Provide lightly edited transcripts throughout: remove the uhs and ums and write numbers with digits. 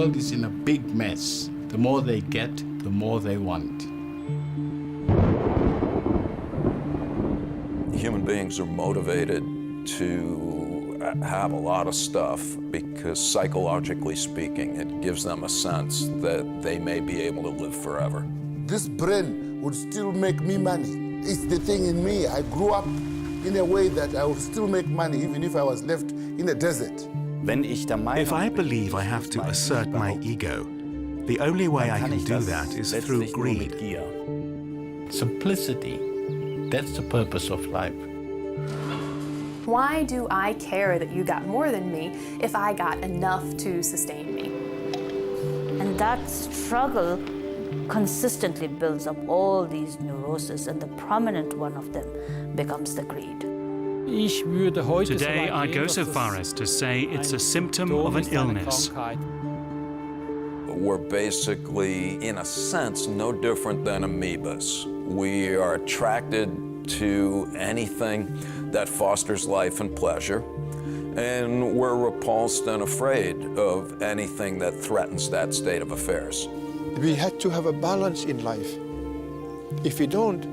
world is in a big mess. The more they get, the more they want. Human beings are motivated to have a lot of stuff because psychologically speaking, it gives them a sense that they may be able to live forever. This brain would still make me money. It's the thing in me. I grew up in a way that I would still make money even if I was left in a desert. If I believe I have to assert my ego, the only way I can do that is through greed. Simplicity, that's the purpose of life. Why do I care that you got more than me if I got enough to sustain me? And that struggle consistently builds up all these neuroses, and the prominent one of them becomes the greed. Today, I'd go so far as to say it's a symptom of an illness. We're basically, in a sense, no different than amoebas. We are attracted to anything that fosters life and pleasure, and we're repulsed and afraid of anything that threatens that state of affairs. We had to have a balance in life. If we don't,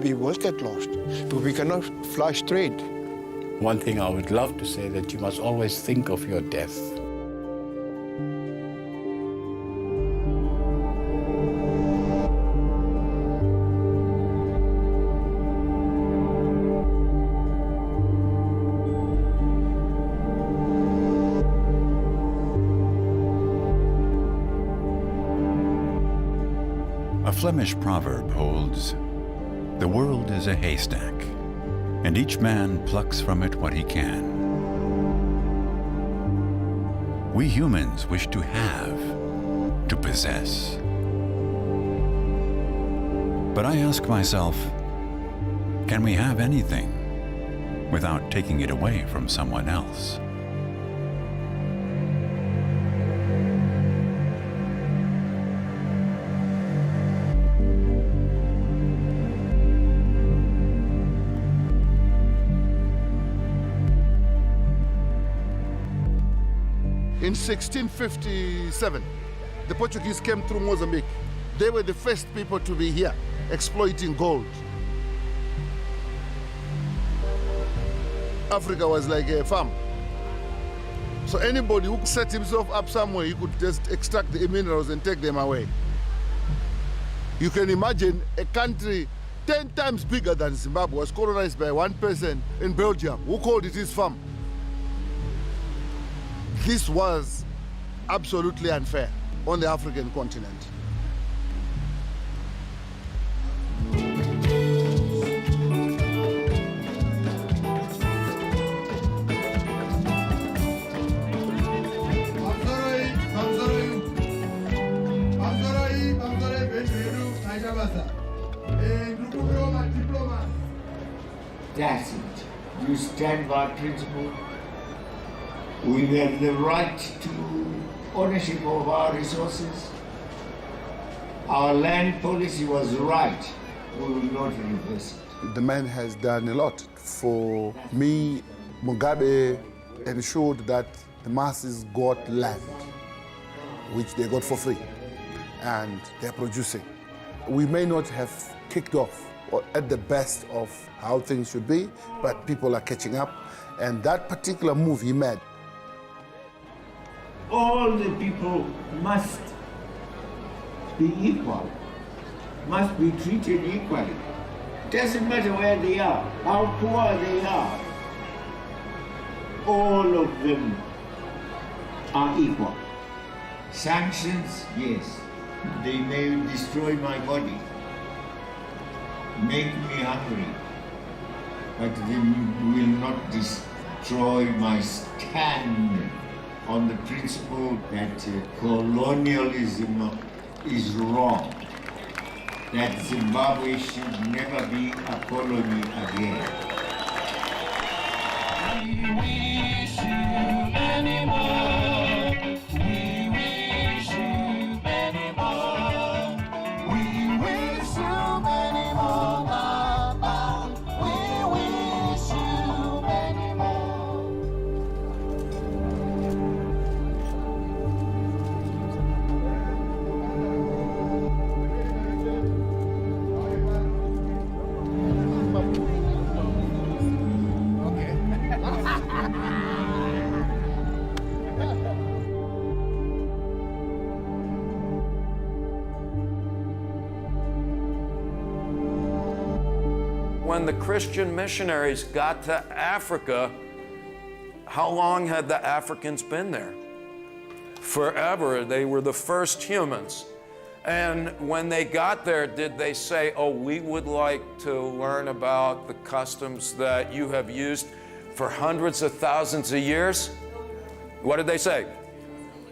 we will get lost, but we cannot fly straight. One thing I would love to say that you must always think of your death. A Flemish proverb holds, "The world is a haystack, and each man plucks from it what he can." We humans wish to have, to possess. But I ask myself, can we have anything without taking it away from someone else? In 1657, the Portuguese came through Mozambique. They were the first people to be here, exploiting gold. Africa was like a farm. So anybody who set himself up somewhere, he could just extract the minerals and take them away. You can imagine a country 10 times bigger than Zimbabwe was colonized by one person in Belgium who called it his farm. This was absolutely unfair on the African continent. That's it. You stand by principle. We have the right to ownership of our resources. Our land policy was right. We will not reverse it. The man has done a lot. For me, Mugabe ensured that the masses got land, which they got for free, and they're producing. We may not have kicked off or at the best of how things should be, but people are catching up, and that particular move he made. All the people must be equal, must be treated equally. Doesn't matter where they are, how poor they are. All of them are equal. Sanctions, yes, they may destroy my body, make me hungry, but they will not destroy my stand on the principle that colonialism is wrong, that Zimbabwe should never be a colony again. We wish you many more. We wish you many more. We wish you many more, Baba. We wish you many more. When the Christian missionaries got to Africa, how long had the Africans been there? Forever. They were the first humans. And when they got there, did they say, oh, we would like to learn about the customs that you have used for hundreds of thousands of years? What did they say?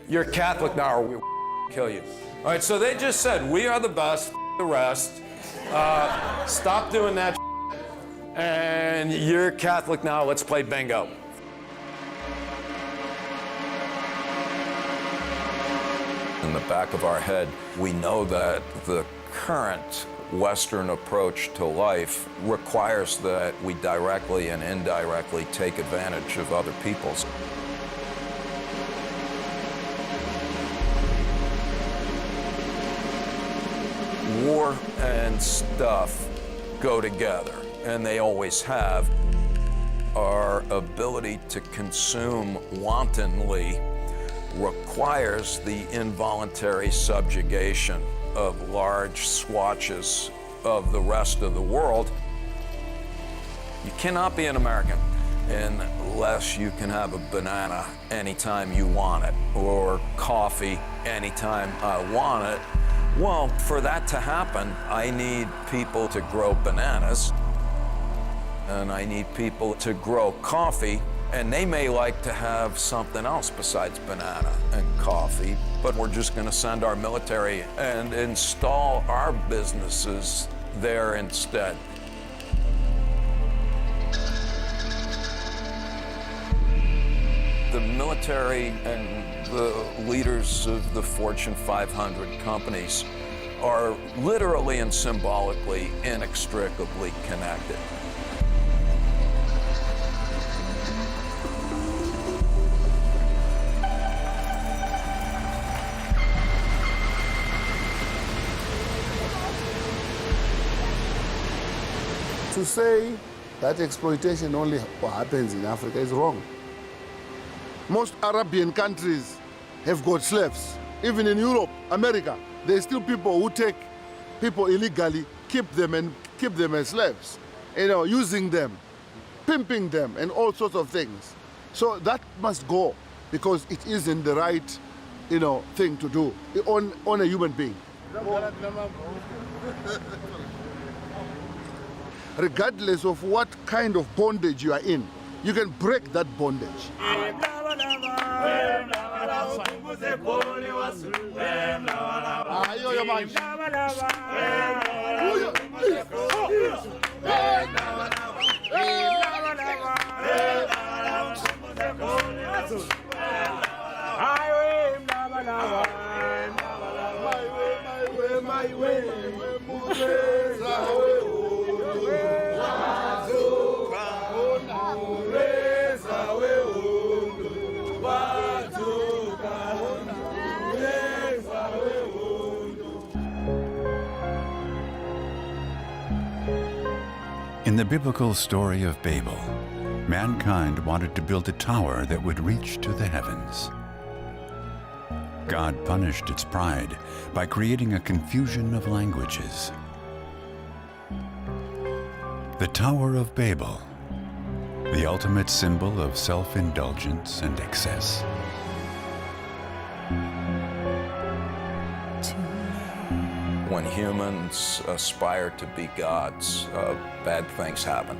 You're Catholic now, or we'll kill you. All right, so they just said, we are the best, the rest. Stop doing that, and you're Catholic now, let's play bingo. In the back of our head, we know that the current Western approach to life requires that we directly and indirectly take advantage of other people's. War and stuff go together, and they always have. Our ability to consume wantonly requires the involuntary subjugation of large swatches of the rest of the world. You cannot be an American unless you can have a banana anytime you want it, or coffee anytime I want it. Well, for that to happen, I need people to grow bananas, and I need people to grow coffee, and they may like to have something else besides banana and coffee, but we're just going to send our military and install our businesses there instead. The military and the leaders of the Fortune 500 companies are literally and symbolically inextricably connected. To say that exploitation only happens in Africa is wrong. Most Arabian countries have got slaves. Even in Europe, America, there's still people who take people illegally, keep them as slaves, using them, pimping them, and all sorts of things. So that must go, because it isn't the right, thing to do on a human being. Regardless of what kind of bondage you are in, you can break that bondage. In the biblical story of Babel, mankind wanted to build a tower that would reach to the heavens. God punished its pride by creating a confusion of languages. The Tower of Babel, the ultimate symbol of self-indulgence and excess. When humans aspire to be gods, bad things happen.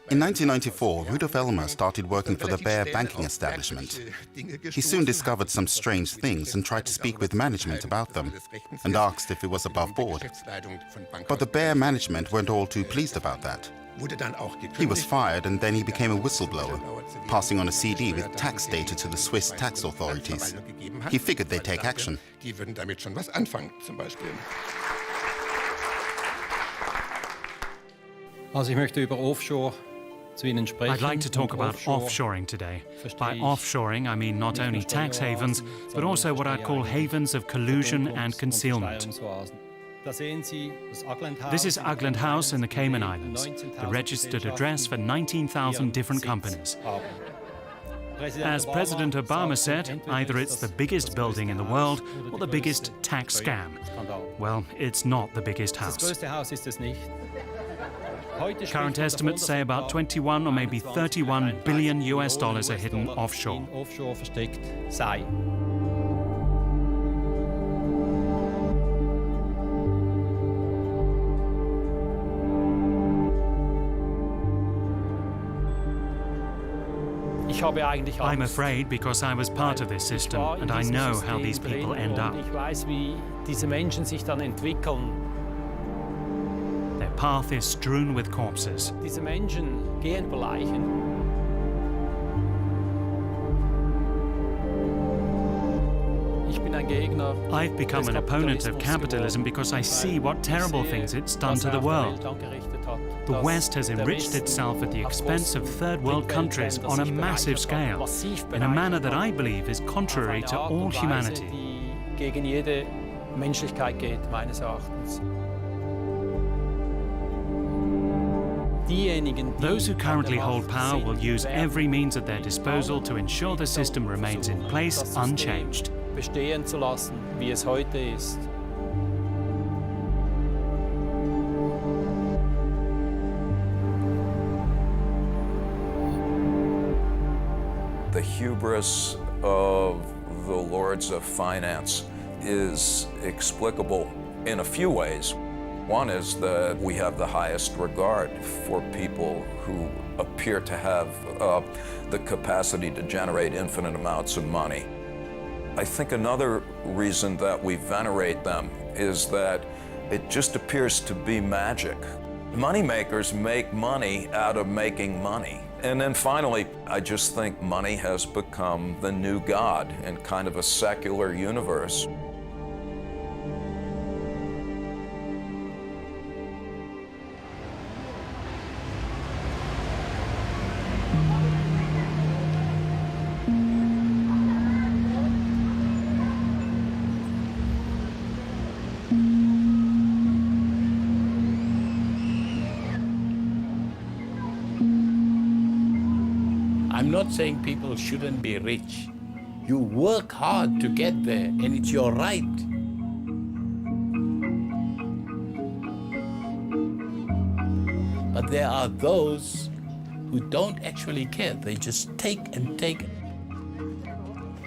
In 1994, Rudolf Elmer started working for the Bear banking establishment. He soon discovered some strange things and tried to speak with management about them, and asked if it was above board. But the Bear management weren't all too pleased about that. He was fired, and then he became a whistleblower, passing on a CD with tax data to the Swiss tax authorities. He figured they'd take action. I'd like to talk about offshoring today. By offshoring, I mean not only tax havens, but also what I'd call havens of collusion and concealment. This is Ugland House in the Cayman Islands, the registered address for 19,000 different companies. As President Obama said, either it's the biggest building in the world or the biggest tax scam. Well, it's not the biggest house. Current estimates say about 21 or maybe 31 billion US dollars are hidden offshore. I'm afraid because I was part of this system and I know how these people end up. Their path is strewn with corpses. I've become an opponent of capitalism because I see what terrible things it's done to the world. The West has enriched itself at the expense of third world countries on a massive scale, in a manner that I believe is contrary to all humanity. Those who currently hold power will use every means at their disposal to ensure the system remains in place unchanged. The hubris of the lords of finance is explicable in a few ways. One is that we have the highest regard for people who appear to have the capacity to generate infinite amounts of money. I think another reason that we venerate them is that it just appears to be magic. Moneymakers make money out of making money. And then finally, I just think money has become the new god in kind of a secular universe. I'm not saying people shouldn't be rich. You work hard to get there, and it's your right. But there are those who don't actually care. They just take and take,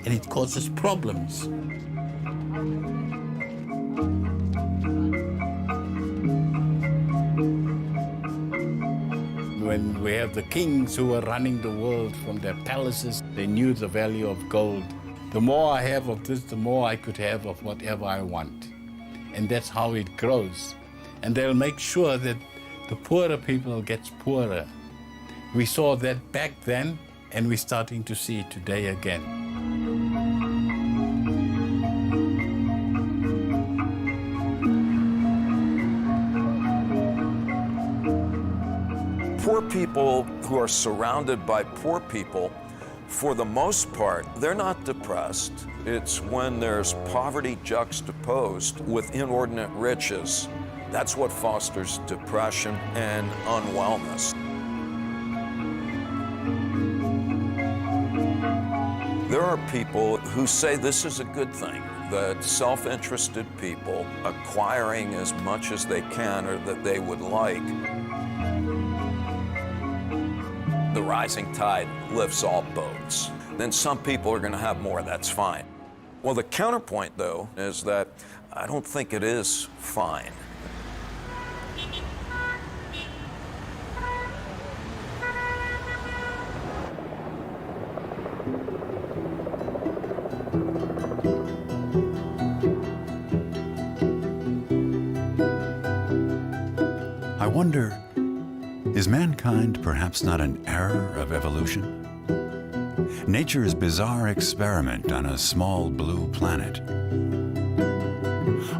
and it causes problems. When we have the kings who were running the world from their palaces, they knew the value of gold. The more I have of this, the more I could have of whatever I want. And that's how it grows. And they'll make sure that the poorer people gets poorer. We saw that back then, and we're starting to see it today again. Poor people who are surrounded by poor people, for the most part, they're not depressed. It's when there's poverty juxtaposed with inordinate riches. That's what fosters depression and unwellness. There are people who say this is a good thing, that self-interested people acquiring as much as they can or that they would like. The rising tide lifts all boats. Then some people are going to have more, that's fine. Well, the counterpoint, though, is that I don't think it is fine. I wonder, is mankind perhaps not an error of evolution? Nature's bizarre experiment on a small blue planet.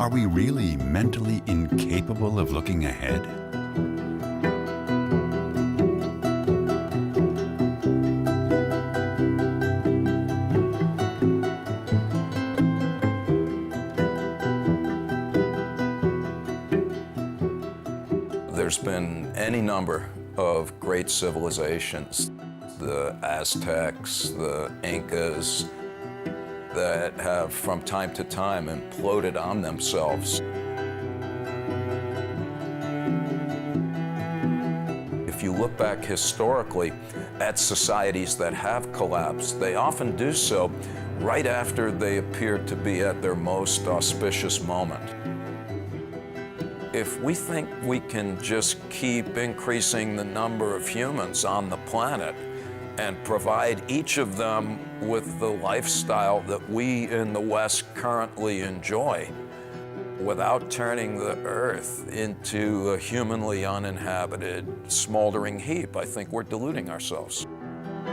Are we really mentally incapable of looking ahead? There's been any number of great civilizations, the Aztecs, the Incas, that have from time to time imploded on themselves. If you look back historically at societies that have collapsed, they often do so right after they appear to be at their most auspicious moment. If we think we can just keep increasing the number of humans on the planet and provide each of them with the lifestyle that we in the West currently enjoy, without turning the Earth into a humanly uninhabited, smoldering heap, I think we're deluding ourselves.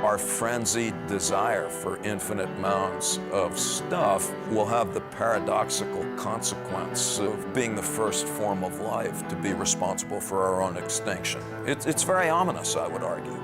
Our frenzied desire for infinite amounts of stuff will have the paradoxical consequence of being the first form of life to be responsible for our own extinction. It's very ominous, I would argue.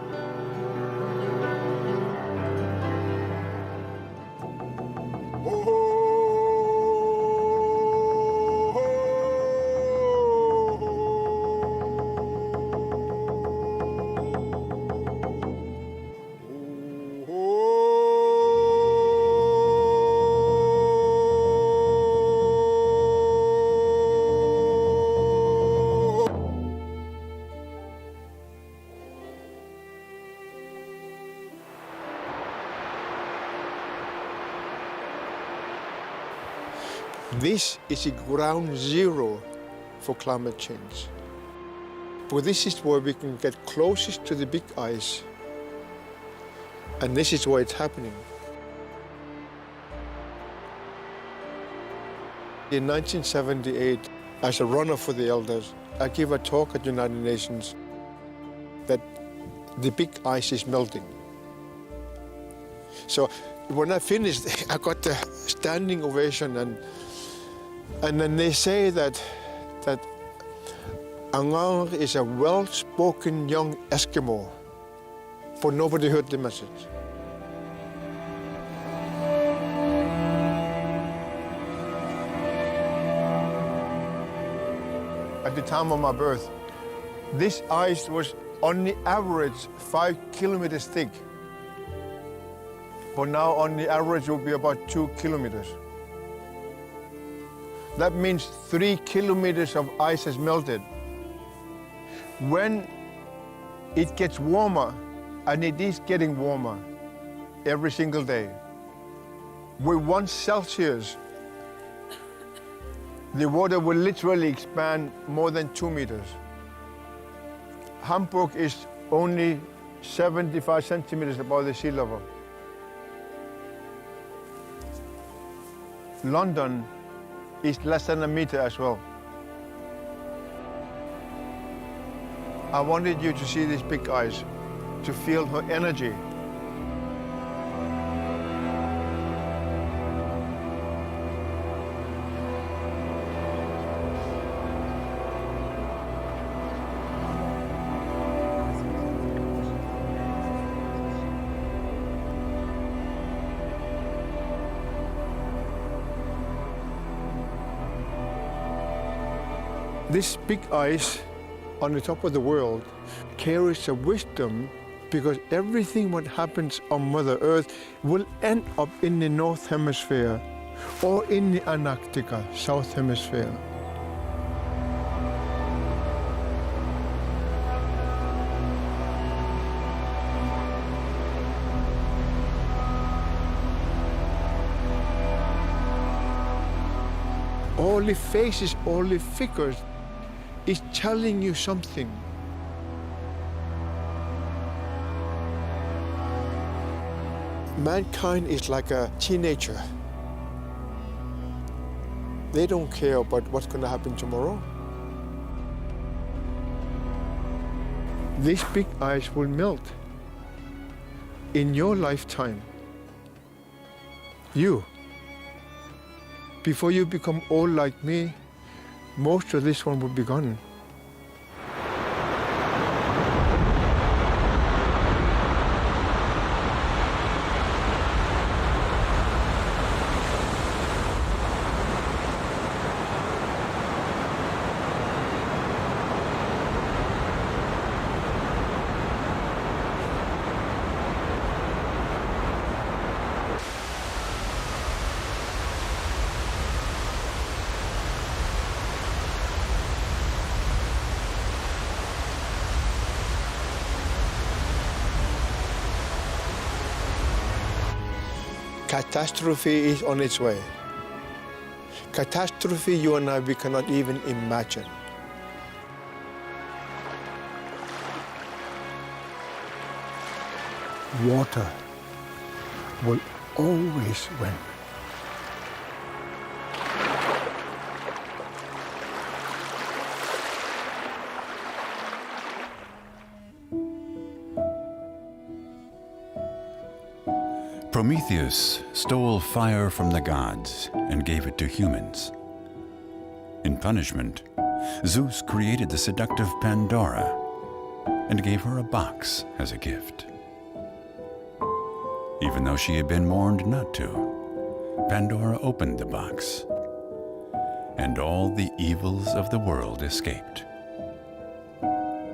This is a ground zero for climate change. But this is where we can get closest to the big ice. And this is where it's happening. In 1978, as a runner for the elders, I gave a talk at the United Nations that the big ice is melting. So when I finished, I got a standing ovation, and then they say that Angar is a well-spoken young Eskimo, but nobody heard the message. At the time of my birth, this ice was on the average 5 kilometers thick, but now on the average will be about 2 kilometers. That means 3 kilometers of ice has melted. When it gets warmer, and it is getting warmer every single day, with 1 Celsius, the water will literally expand more than 2 meters. Hamburg is only 75 centimeters above the sea level. London is less than a meter as well. I wanted you to see this big ice, to feel her energy. This big ice on the top of the world carries a wisdom, because everything what happens on Mother Earth will end up in the North Hemisphere or in the Antarctica, South Hemisphere. All the faces, all the figures is telling you something. Mankind is like a teenager. They don't care about what's going to happen tomorrow. This big ice will melt in your lifetime. Before you become old like me, most of this one will be gone. Catastrophe is on its way. Catastrophe you and I, we cannot even imagine. Water will always win. Prometheus stole fire from the gods and gave it to humans. In punishment, Zeus created the seductive Pandora and gave her a box as a gift. Even though she had been warned not to, Pandora opened the box, and all the evils of the world escaped.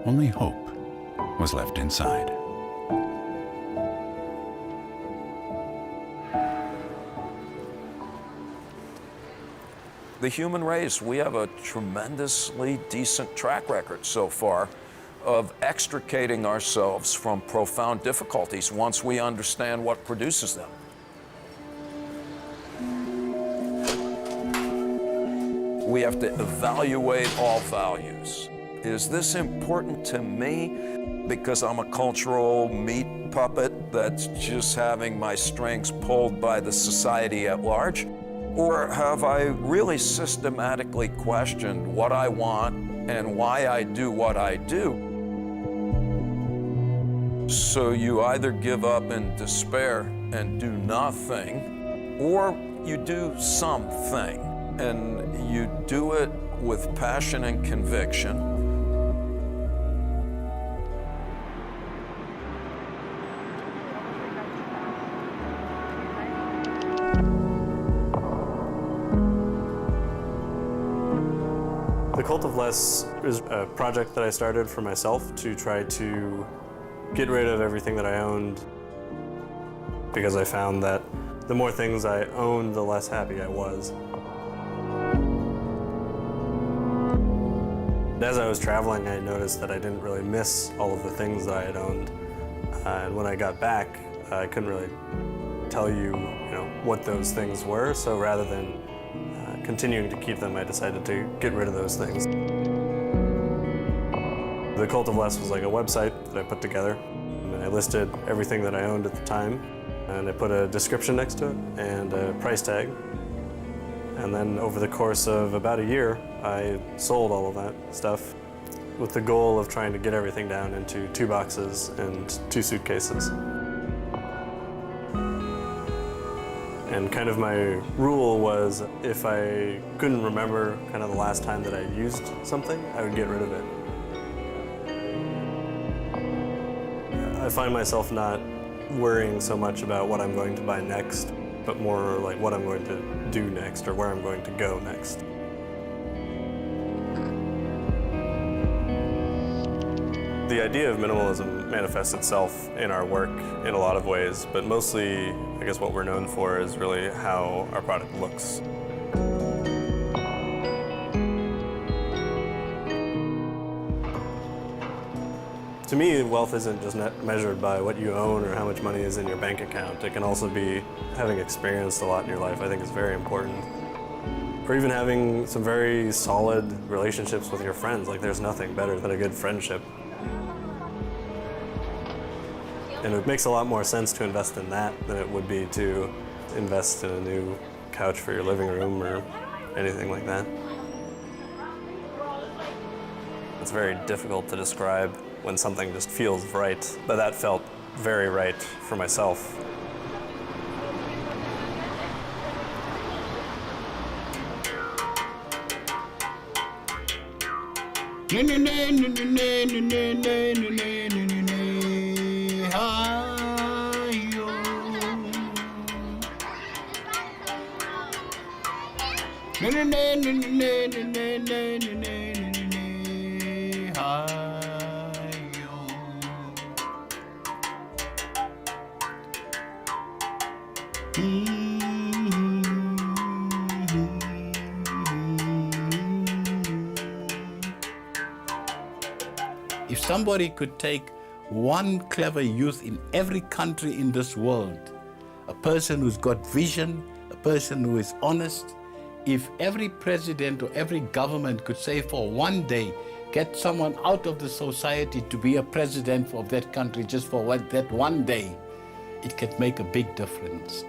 Only hope was left inside. The human race, we have a tremendously decent track record so far of extricating ourselves from profound difficulties once we understand what produces them. We have to evaluate all values. Is this important to me because I'm a cultural meat puppet that's just having my strings pulled by the society at large? Or have I really systematically questioned what I want and why I do what I do? So you either give up in despair and do nothing, or you do something, and you do it with passion and conviction. The Cult of Less is a project that I started for myself to try to get rid of everything that I owned, because I found that the more things I owned, the less happy I was. As I was traveling, I noticed that I didn't really miss all of the things that I had owned. And when I got back, I couldn't really tell you, what those things were, so rather than continuing to keep them, I decided to get rid of those things. The Cult of Less was like a website that I put together, and I listed everything that I owned at the time, and I put a description next to it and a price tag. And then over the course of about a year, I sold all of that stuff with the goal of trying to get everything down into 2 boxes and 2 suitcases. And kind of my rule was, if I couldn't remember kind of the last time that I used something, I would get rid of it. I find myself not worrying so much about what I'm going to buy next, but more like what I'm going to do next or where I'm going to go next. The idea of minimalism manifests itself in our work in a lot of ways, but mostly, I guess what we're known for is really how our product looks. To me, wealth isn't just measured by what you own or how much money is in your bank account. It can also be having experienced a lot in your life. I think is very important. Or even having some very solid relationships with your friends. Like, there's nothing better than a good friendship. And it makes a lot more sense to invest in that than it would be to invest in a new couch for your living room or anything like that. It's very difficult to describe when something just feels right, but that felt very right for myself. If somebody could take one clever youth in every country in this world, a person who's got vision, a person who is honest. If every president or every government could say for one day, get someone out of the society to be a president of that country just for that one day, it could make a big difference.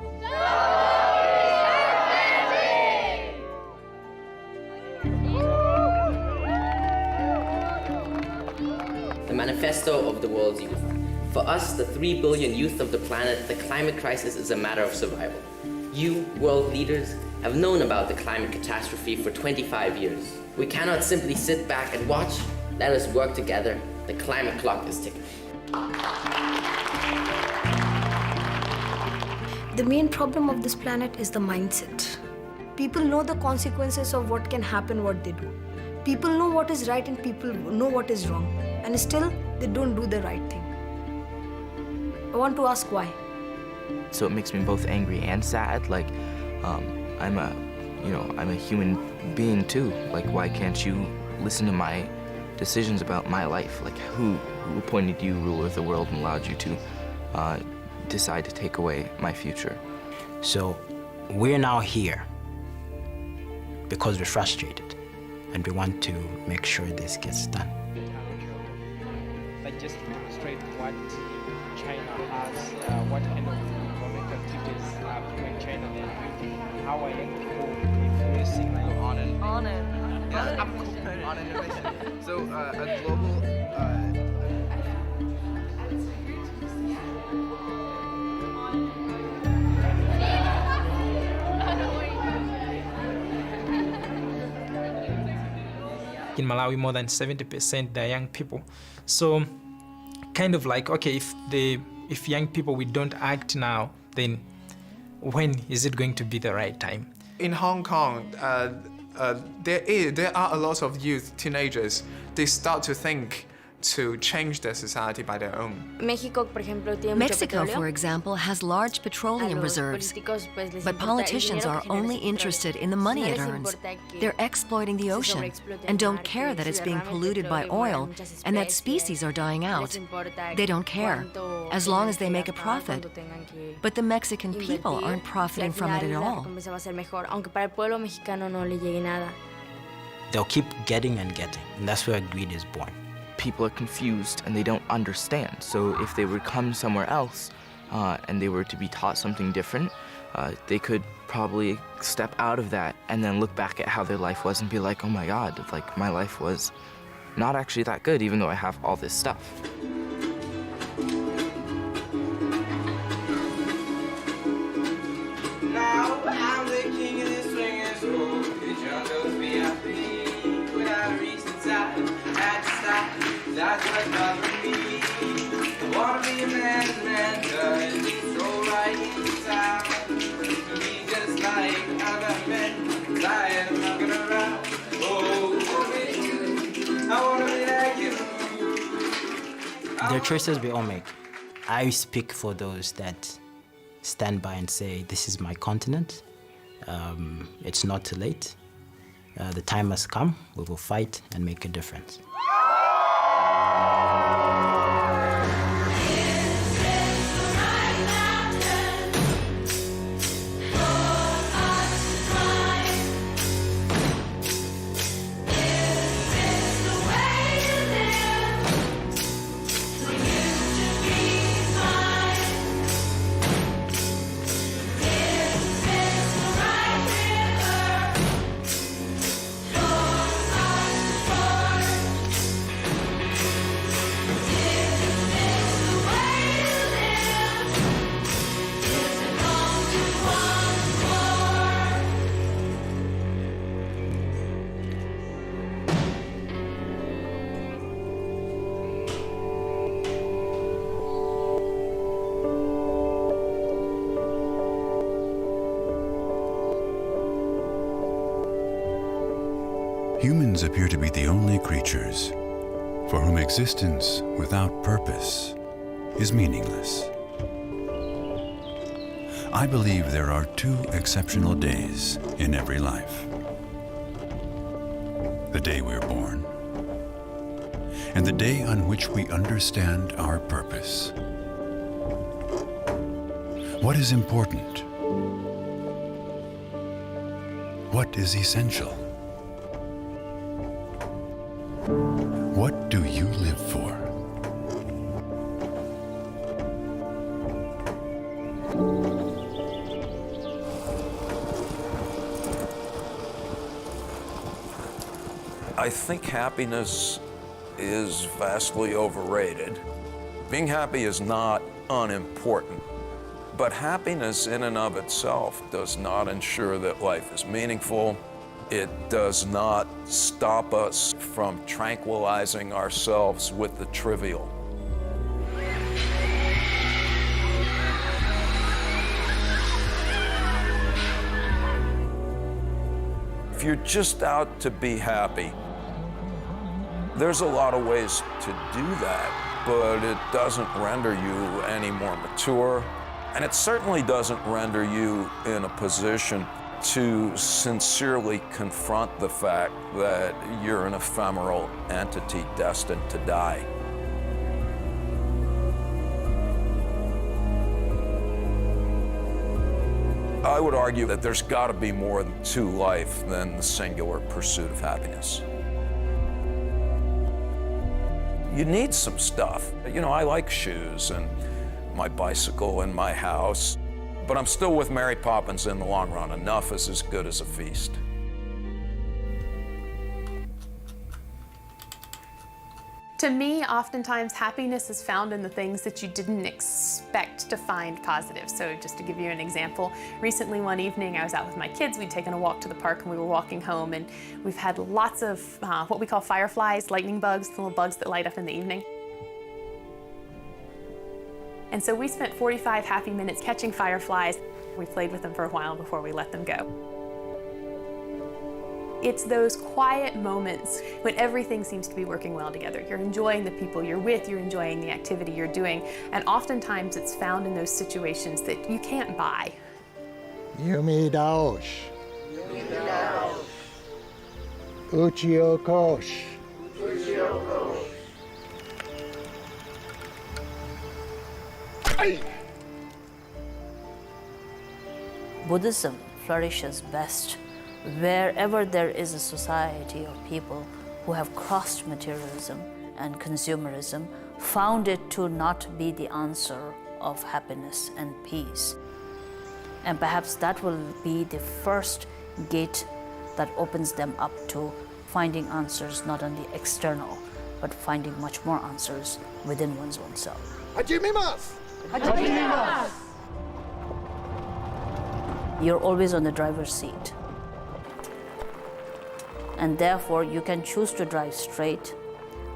The manifesto of the world's youth. For us, the 3 billion youth of the planet, the climate crisis is a matter of survival. You, world leaders, have known about the climate catastrophe for 25 years. We cannot simply sit back and watch. Let us work together. The climate clock is ticking. The main problem of this planet is the mindset. People know the consequences of what can happen, what they do. People know what is right and people know what is wrong. And still, they don't do the right thing. I want to ask why. So it makes me both angry and sad. Like, I'm a human being too. Like, why can't you listen to my decisions about my life? Like, who appointed you ruler of the world and allowed you to decide to take away my future? So we're now here because we're frustrated and we want to make sure this gets done. Like, just to demonstrate what China has, what kind of economic activities in China they do, how are young people influencing like on and yeah, on innovation. So a global in Malawi, more than 70% they're young people. So kind of like, okay, if young people, we don't act now, then when is it going to be the right time? In Hong Kong, there are a lot of youth, teenagers, they start to think to change their society by their own. Mexico, for example, has large petroleum reserves, but politicians are only interested in the money it earns. They're exploiting the ocean and don't care that it's being polluted by oil and that species are dying out. They don't care, as long as they make a profit. But the Mexican people aren't profiting from it at all. They'll keep getting and getting, and that's where greed is born. People are confused and they don't understand. So if they were to come somewhere else and they were to be taught something different, they could probably step out of that and then look back at how their life was and be like, oh my God, like my life was not actually that good, even though I have all this stuff. Now I'm the king of the swingers, oh, the jungles be happy, without a reason at the stop, that's what bothers me. I wanna be a man does, stroll right into town, be just like other men, tired of knocking around, oh, I wanna be like you. There are choices we all make. I speak for those that stand by and say, this is my continent, it's not too late. The time has come, we will fight and make a difference. Humans appear to be the only creatures for whom existence without purpose is meaningless. I believe there are two exceptional days in every life. The day we're born, and the day on which we understand our purpose. What is important? What is essential? What do you live for? I think happiness is vastly overrated. Being happy is not unimportant, but happiness in and of itself does not ensure that life is meaningful. It does not stop us from tranquilizing ourselves with the trivial. If you're just out to be happy, there's a lot of ways to do that, but it doesn't render you any more mature, and it certainly doesn't render you in a position to sincerely confront the fact that you're an ephemeral entity destined to die. I would argue that there's got to be more to life than the singular pursuit of happiness. You need some stuff. You know, I like shoes and my bicycle and my house, but I'm still with Mary Poppins in the long run. Enough is as good as a feast. To me, oftentimes happiness is found in the things that you didn't expect to find positive. So just to give you an example, recently one evening I was out with my kids. We'd taken a walk to the park and we were walking home, and we've had lots of what we call fireflies, lightning bugs, the little bugs that light up in the evening. And so we spent 45 happy minutes catching fireflies. We played with them for a while before we let them go. It's those quiet moments when everything seems to be working well together. You're enjoying the people you're with, you're enjoying the activity you're doing, and oftentimes it's found in those situations that you can't buy. Yumidaosh. Uchiokosh. Buddhism flourishes best wherever there is a society of people who have crossed materialism and consumerism, found it to not be the answer of happiness and peace. And perhaps that will be the first gate that opens them up to finding answers not only external, but finding much more answers within one's own self. You're always on the driver's seat. And therefore, you can choose to drive straight,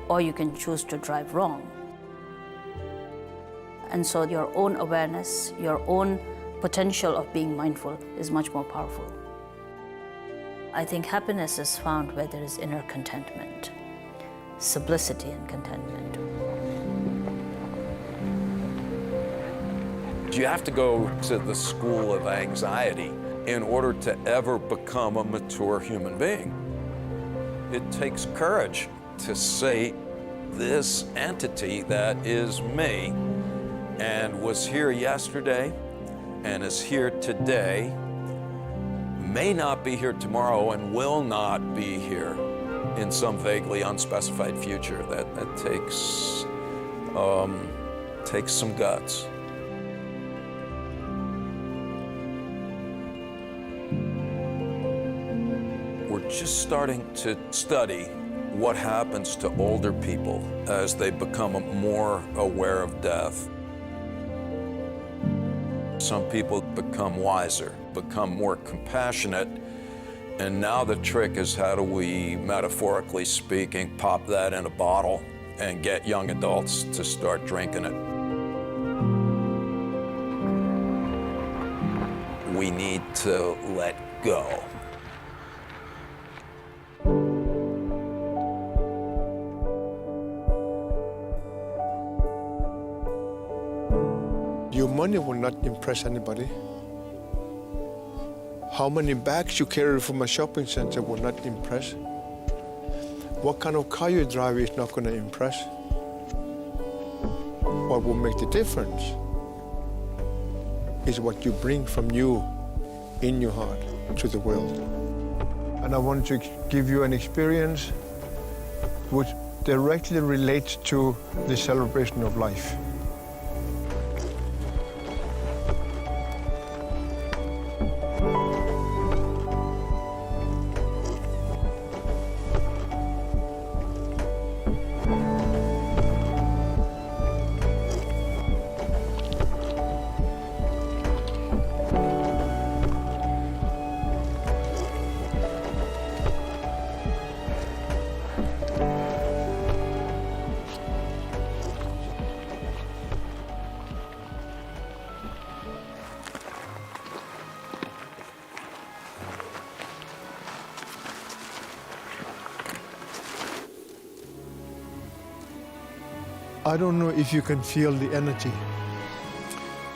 or you can choose to drive wrong. And so your own awareness, your own potential of being mindful is much more powerful. I think happiness is found where there is inner contentment, simplicity and contentment. You have to go to the school of anxiety in order to ever become a mature human being. It takes courage to say, this entity that is me and was here yesterday and is here today may not be here tomorrow and will not be here in some vaguely unspecified future. That takes some guts. We're just starting to study what happens to older people as they become more aware of death. Some people become wiser, become more compassionate, and now the trick is how do we, metaphorically speaking, pop that in a bottle and get young adults to start drinking it. We need to let go. Your money will not impress anybody. How many bags you carry from a shopping center will not impress. What kind of car you drive is not going to impress. What will make the difference is what you bring from you in your heart to the world. And I want to give you an experience which directly relates to the celebration of life. I don't know if you can feel the energy.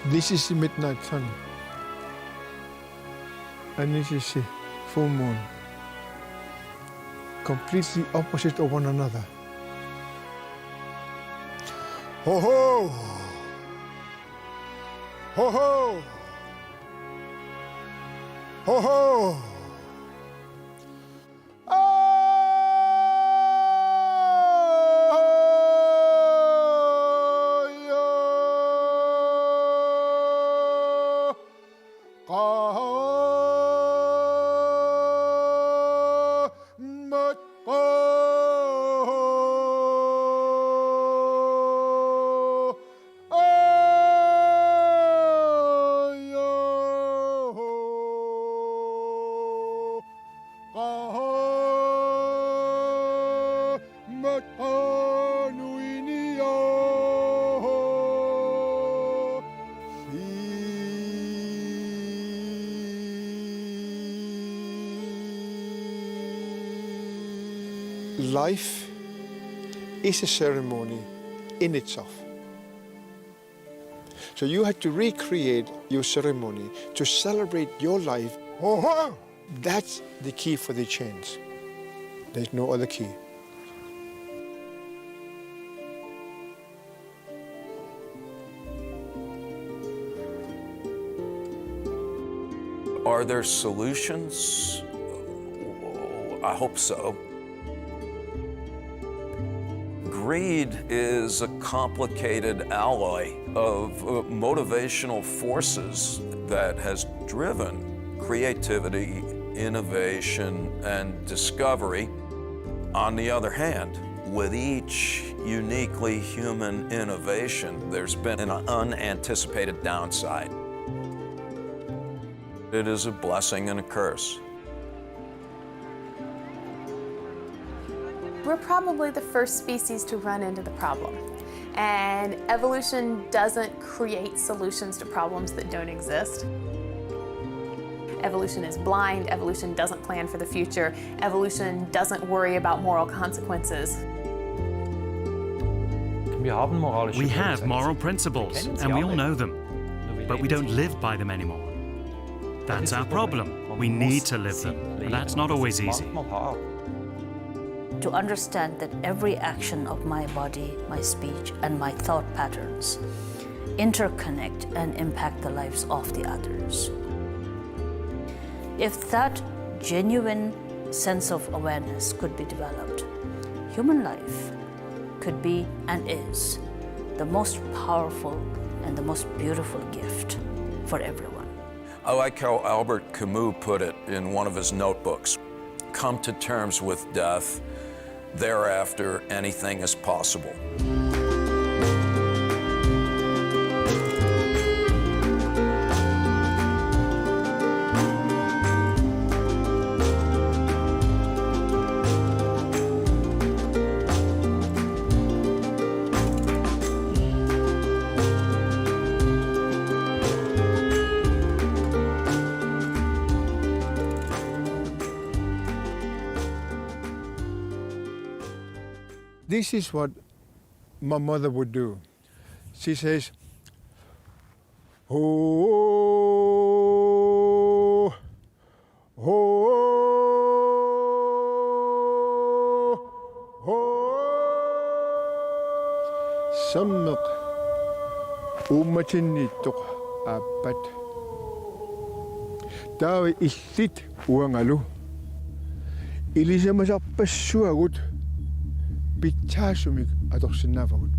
This is the midnight sun. And this is the full moon. Completely opposite of one another. Ho ho! Ho ho! Ho ho! Life is a ceremony in itself. So you have to recreate your ceremony to celebrate your life. Oh, that's the key for the change. There's no other key. Are there solutions? I hope so. Greed is a complicated alloy of motivational forces that has driven creativity, innovation, and discovery. On the other hand, with each uniquely human innovation, there's been an unanticipated downside. It is a blessing and a curse. We're probably the first species to run into the problem. And evolution doesn't create solutions to problems that don't exist. Evolution is blind. Evolution doesn't plan for the future. Evolution doesn't worry about moral consequences. We have moral principles, and we all know them, but we don't live by them anymore. That's our problem. We need to live them, and that's not always easy. To understand that every action of my body, my speech, and my thought patterns interconnect and impact the lives of the others. If that genuine sense of awareness could be developed, human life could be and is the most powerful and the most beautiful gift for everyone. I like how Albert Camus put it in one of his notebooks. Come to terms with death. Thereafter, anything is possible. This is what my mother would do. She says, oh, oh, oh, sammaq umatin nituk But Tawa illit uangalu. Ilisema sa passuagut pitsaasumik atorsinnaavagut.